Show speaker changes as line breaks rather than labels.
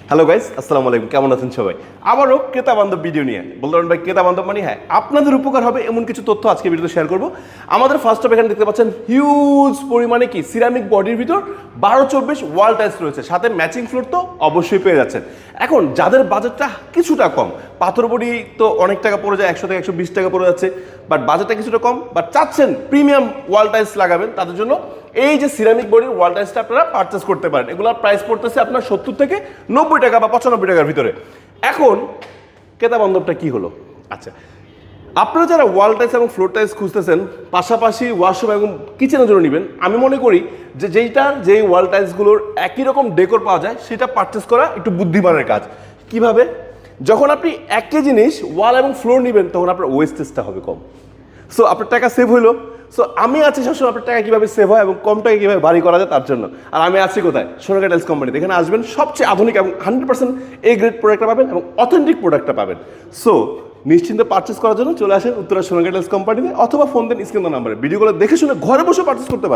Hello guys, আসসালামু আলাইকুম। কেমন আছেন সবাই? আবারও ক্রেতা বান্ধব ভিডিও নিয়ে বললেন ভাই, ক্রেতা বান্ধব মানে হ্যাঁ আপনাদের উপকার হবে এমন কিছু তথ্য আজকে ভিডিওতে শেয়ার করব। আমাদের ফার্স্ট অফ এখানে দেখতে পাচ্ছেন হিউজ পরিমাণে কি সিরামিক বডির ভিতর 12-24 ওয়াল টাইলস রয়েছে, সাথে ম্যাচিং ফ্লোর তো অবশ্যই পেয়ে যাচ্ছেন। এখন যাদের বাজেটটা কিছুটা কম, পাথর বডি তো অনেক টাকা পড়ে যায়, 100 থেকে 120 টাকা পড়ে যাচ্ছে, বাট বাজেটটা কিছুটা কম, বাট চাচ্ছেন প্রিমিয়াম ওয়াল টাইলস লাগাবেন, তাদের জন্য এই যে সিরামিক বডির ওয়াল টাইলসটা আপনারা পারচেস করতে পারেন। এগুলোর প্রাইস পড়তেছে আপনার 70 থেকে 90 টাকা বা 95 টাকার ভিতরে। এখন ক্রেতা বান্ধবটা কি হলো? আচ্ছা, আপনারা যারা ওয়াল টাইলস এবং ফ্লোর টাইলস খুঁজতেছেন, পাশাপাশি ওয়াশরুম এবং কিচেনের জন্য নেবেন, আমি মনে করি যে যেই ওয়াল টাইলসগুলোর একই রকম ডেকোর পাওয়া যায় সেটা পারচেস করা একটু বুদ্ধিমানের কাজ। কিভাবে? যখন আপনি একই জিনিস ওয়াল এবং ফ্লোর নেবেন তখন আপনার ওয়েস্টেজটা হবে কম, সো আপনার টাকা সেভ হইলো। সো আমি আছি সবসময় আপনার টাকা কীভাবে সেভ হয় এবং কম টাকা কীভাবে বাড়ি করা যায় তার জন্য। আর আমি আছি কোথায়? সোনারগাঁ টাইলস কোম্পানিতে। এখানে আসবেন, সবচেয়ে আধুনিক এবং 100% এ গ্রেড প্রোডাক্টটা পাবেন এবং অথেন্টিক প্রোডাক্টটা পাবেন। সো নিশ্চিন্তে পারচেস করার জন্য চলে আসেন উত্তরা সোনারগাঁ টাইলস কোম্পানিতে, অথবা ফোন দেন স্ক্রিন নাম্বারে। ভিডিওগুলো দেখে শুনে ঘরে বসে পারচেস করতে পারবেন।